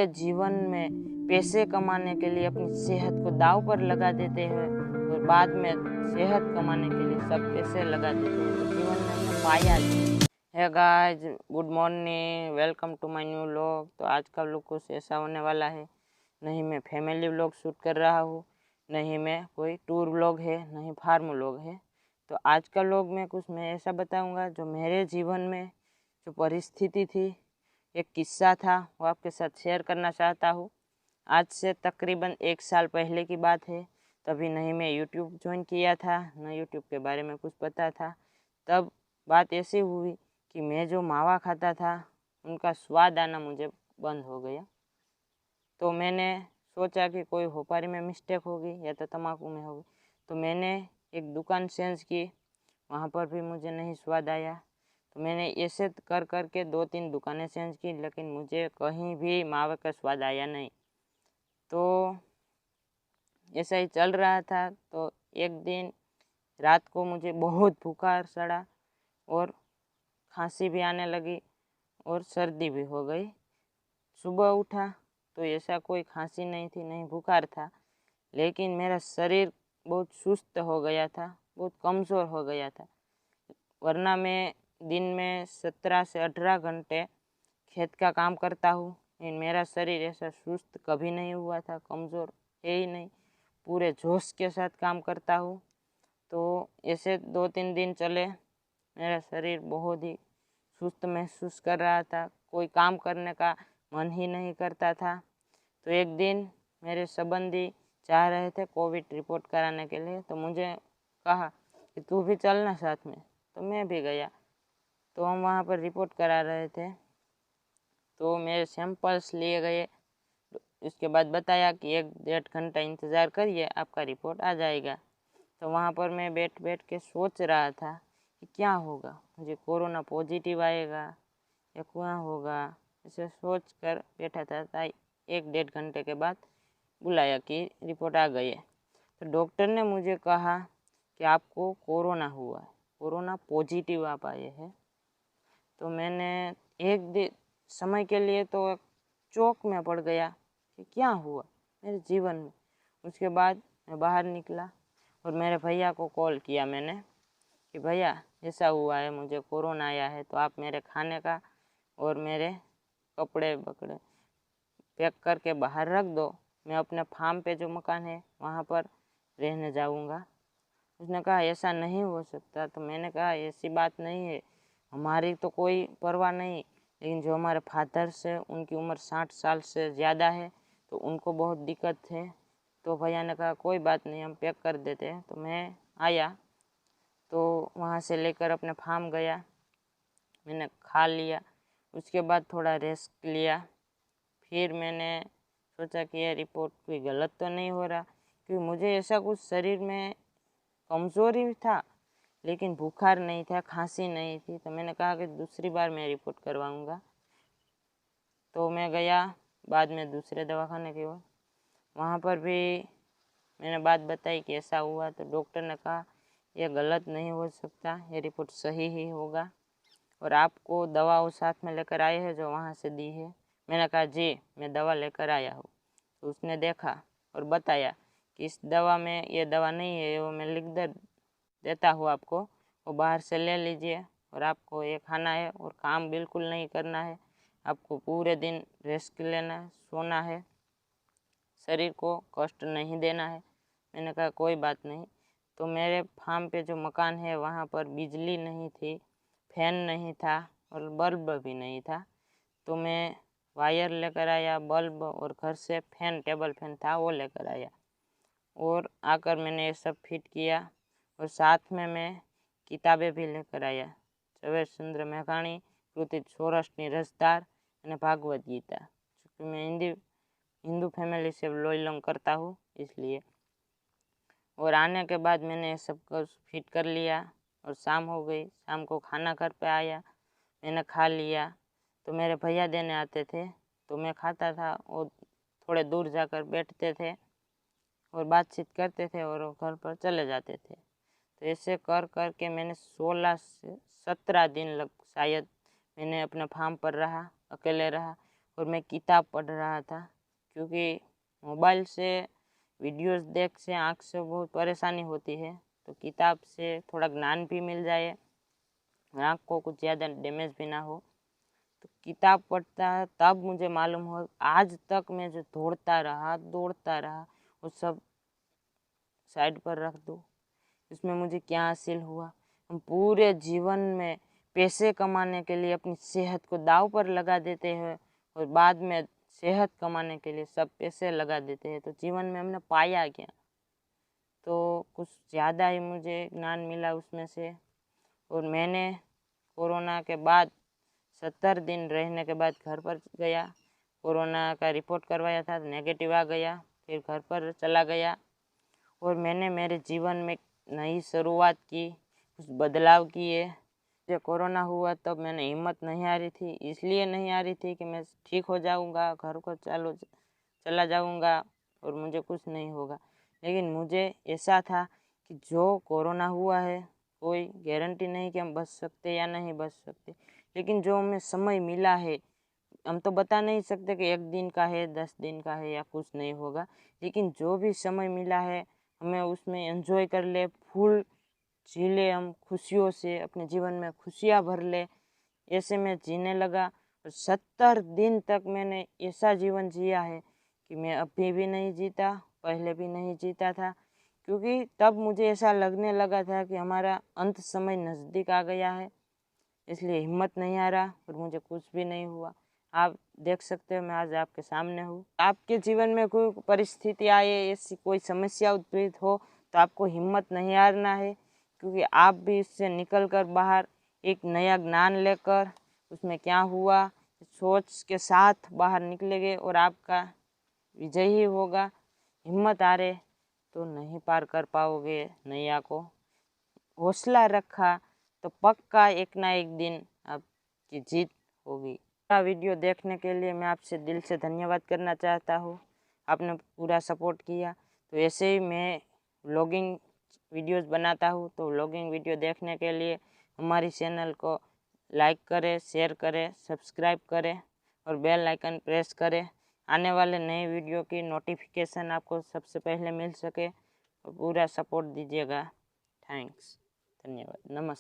जीवन में पैसे कमाने के लिए अपनी सेहत को दांव पर लगा देते हैं और बाद में सेहत कमाने के लिए सब पैसे लगा देते हैं, तो जीवन में हमने पाया नहीं है। Guys, good morning, welcome to my new vlog. तो आज का व्लॉग कुछ ऐसा होने वाला है, नहीं मैं फैमिली व्लॉग शूट कर रहा हूँ, नहीं मैं कोई टूर व्लॉग है, नहीं फार्म व्लॉग है। तो आज का व्लॉग में कुछ मैं ऐसा बताऊँगा जो मेरे जीवन में जो परिस्थिति थी, एक किस्सा था, वो आपके साथ शेयर करना चाहता हूँ। आज से तकरीबन 1 साल पहले की बात है। तभी नहीं मैं यूट्यूब ज्वाइन किया था, न यूट्यूब के बारे में कुछ पता था। तब बात ऐसी हुई कि मैं जो मावा खाता था उनका स्वाद आना मुझे बंद हो गया। तो मैंने सोचा कि कोई होपारी में मिस्टेक होगी या तो तम्बाकू में होगी। तो मैंने एक दुकान चेंज की, वहाँ पर भी मुझे नहीं स्वाद आया। तो मैंने ऐसे कर कर के 2-3 दुकानें चेंज की, लेकिन मुझे कहीं भी मावे का स्वाद आया नहीं। तो ऐसा ही चल रहा था। तो एक दिन रात को मुझे बहुत बुखार चढ़ा और खांसी भी आने लगी और सर्दी भी हो गई। सुबह उठा तो ऐसा कोई खांसी नहीं थी, नहीं बुखार था, लेकिन मेरा शरीर बहुत सुस्त हो गया था, बहुत कमज़ोर हो गया था। वरना मैं दिन में 17 से 18 घंटे खेत का काम करता हूँ, लेकिन मेरा शरीर ऐसा सुस्त कभी नहीं हुआ था, कमज़ोर है ही नहीं, पूरे जोश के साथ काम करता हूँ। तो ऐसे 2-3 दिन चले, मेरा शरीर बहुत ही सुस्त महसूस कर रहा था, कोई काम करने का मन ही नहीं करता था। तो एक दिन मेरे संबंधी चाह रहे थे कोविड रिपोर्ट कराने के लिए, तो मुझे कहा कि तू भी चलना साथ में। तो मैं भी गया। तो हम वहाँ पर रिपोर्ट करा रहे थे, तो मेरे सैंपल्स लिए गए। उसके बाद बताया कि 1-1.5 घंटा इंतज़ार करिए, आपका रिपोर्ट आ जाएगा। तो वहाँ पर मैं बैठ बैठ के सोच रहा था कि क्या होगा, मुझे कोरोना पॉजिटिव आएगा या क्या होगा, ऐसे सोच कर बैठा था। 1-1.5 घंटे के बाद बुलाया कि रिपोर्ट आ गई है। तो डॉक्टर ने मुझे कहा कि आपको कोरोना हुआ है, कोरोना पॉजिटिव आप आए हैं। तो मैंने एक दिन समय के लिए तो एक चौक में पड़ गया कि क्या हुआ मेरे जीवन में। उसके बाद मैं बाहर निकला और मेरे भैया को कॉल किया मैंने कि भैया ऐसा हुआ है, मुझे कोरोना आया है, तो आप मेरे खाने का और मेरे कपड़े बकड़े पैक करके बाहर रख दो, मैं अपने फार्म पे जो मकान है वहाँ पर रहने जाऊँगा। उसने कहा ऐसा नहीं हो सकता। तो मैंने कहा ऐसी बात नहीं है, हमारी तो कोई परवाह नहीं, लेकिन जो हमारे फादर्स है उनकी उम्र 60 साल से ज़्यादा है, तो उनको बहुत दिक्कत है। तो भैया ने कहा कोई बात नहीं, हम पैक कर देते हैं। तो मैं आया, तो वहाँ से लेकर अपने फार्म गया, मैंने खा लिया। उसके बाद थोड़ा रेस्ट लिया। फिर मैंने सोचा कि ये रिपोर्ट कोई गलत तो नहीं हो रहा, क्योंकि मुझे ऐसा कुछ शरीर में कमज़ोरी था, लेकिन बुखार नहीं था, खांसी नहीं थी। तो मैंने कहा कि दूसरी बार मैं रिपोर्ट करवाऊँगा। तो मैं गया बाद में दूसरे दवाखाने की ओर, वहाँ पर भी मैंने बात बताई कि ऐसा हुआ। तो डॉक्टर ने कहा यह गलत नहीं हो सकता, ये रिपोर्ट सही ही होगा और आपको दवा साथ में लेकर आए हैं जो वहाँ से दी है। मैंने कहा जी मैं दवा लेकर आया हूँ। तो उसने देखा और बताया कि इस दवा में ये दवा नहीं है, वो मैं लिख देता हूँ आपको, वो बाहर से ले लीजिए और आपको ये खाना है और काम बिल्कुल नहीं करना है, आपको पूरे दिन रेस्ट लेना है, सोना है, शरीर को कष्ट नहीं देना है। मैंने कहा कोई बात नहीं। तो मेरे फार्म पे जो मकान है वहाँ पर बिजली नहीं थी, फैन नहीं था और बल्ब भी नहीं था। तो मैं वायर लेकर आया, बल्ब, और घर से फैन, टेबल फैन था वो लेकर आया और आकर मैंने ये सब फिट किया। और साथ में मैं किताबें भी लेकर आया, ઝવેરચંદ્ર મેઘાણી કૃતિ સૌરાષ્ટ્રની રસધાર અને ભાગવત गीता, क्योंकि मैं हिंदू फैमिली से बिलोंग करता हूँ इसलिए। और आने के बाद मैंने सब कुछ फिट कर लिया और शाम हो गई। शाम को खाना घर पे आया, मैंने खा लिया। तो मेरे भैया देने आते थे, तो मैं खाता था, वो थोड़े दूर जाकर बैठते थे और बातचीत करते थे और वो घर पर चले जाते थे। तो ऐसे कर कर के मैंने 16 से 17 दिन लग शायद मैंने अपने फार्म पर रहा, अकेले रहा और मैं किताब पढ़ रहा था, क्योंकि मोबाइल से वीडियोस देख से आँख से बहुत परेशानी होती है। तो किताब से थोड़ा ज्ञान भी मिल जाए, आँख को कुछ ज़्यादा डैमेज भी ना हो। तो किताब पढ़ता है तब मुझे मालूम हो, आज तक मैं जो दौड़ता रहा वो सब साइड पर रख दूँ, इसमें मुझे क्या हासिल हुआ। हम पूरे जीवन में पैसे कमाने के लिए अपनी सेहत को दांव पर लगा देते हैं और बाद में सेहत कमाने के लिए सब पैसे लगा देते हैं। तो जीवन में हमने पाया क्या? तो कुछ ज़्यादा ही मुझे ज्ञान मिला उसमें से। और मैंने कोरोना के बाद 70 दिन रहने के बाद घर पर गया, कोरोना का रिपोर्ट करवाया था, नेगेटिव आ गया, फिर घर पर चला गया और मैंने मेरे जीवन में नई शुरुआत की, कुछ बदलाव किए। जब कोरोना हुआ तब मैंने हिम्मत नहीं आ रही थी, इसलिए नहीं आ रही थी कि मैं ठीक हो जाऊंगा, घर को चला जाऊंगा और मुझे कुछ नहीं होगा। लेकिन मुझे ऐसा था कि जो कोरोना हुआ है कोई गारंटी नहीं कि हम बच सकते या नहीं बच सकते, लेकिन जो हमें समय मिला है, हम तो बता नहीं सकते कि 1 दिन का है, 10 दिन का है या कुछ नहीं होगा, लेकिन जो भी समय मिला है हमें उसमें एंजॉय कर ले, फुल जी हम खुशियों से, अपने जीवन में खुशियाँ भर ले। ऐसे मैं जीने लगा और 70 दिन तक मैंने ऐसा जीवन जिया है कि मैं अभी भी नहीं जीता, पहले भी नहीं जीता था, क्योंकि तब मुझे ऐसा लगने लगा था कि हमारा अंत समय नज़दीक आ गया है, इसलिए हिम्मत नहीं आ रहा और मुझे कुछ भी नहीं हुआ। आप देख सकते हो मैं आज आपके सामने हूँ। आपके जीवन में कोई परिस्थिति आए, ऐसी कोई समस्या उद्भूत हो, तो आपको हिम्मत नहीं हारना है, क्योंकि आप भी इससे निकल कर बाहर एक नया ज्ञान लेकर उसमें क्या हुआ सोच के साथ बाहर निकलेंगे और आपका विजय ही होगा। हिम्मत हारे तो नहीं पार कर पाओगे नैया को, हौसला रखा तो पक्का एक ना एक दिन आपकी जीत होगी। पूरा वीडियो देखने के लिए मैं आपसे दिल से धन्यवाद करना चाहता हूँ, आपने पूरा सपोर्ट किया। तो ऐसे ही मैं व्लॉगिंग वीडियोस बनाता हूँ, तो व्लॉगिंग वीडियो देखने के लिए हमारी चैनल को लाइक करें, शेयर करें, सब्सक्राइब करें और बेल आइकन प्रेस करें, आने वाले नए वीडियो की नोटिफिकेशन आपको सबसे पहले मिल सके। और पूरा सपोर्ट दीजिएगा। थैंक्स, धन्यवाद, नमस्ते।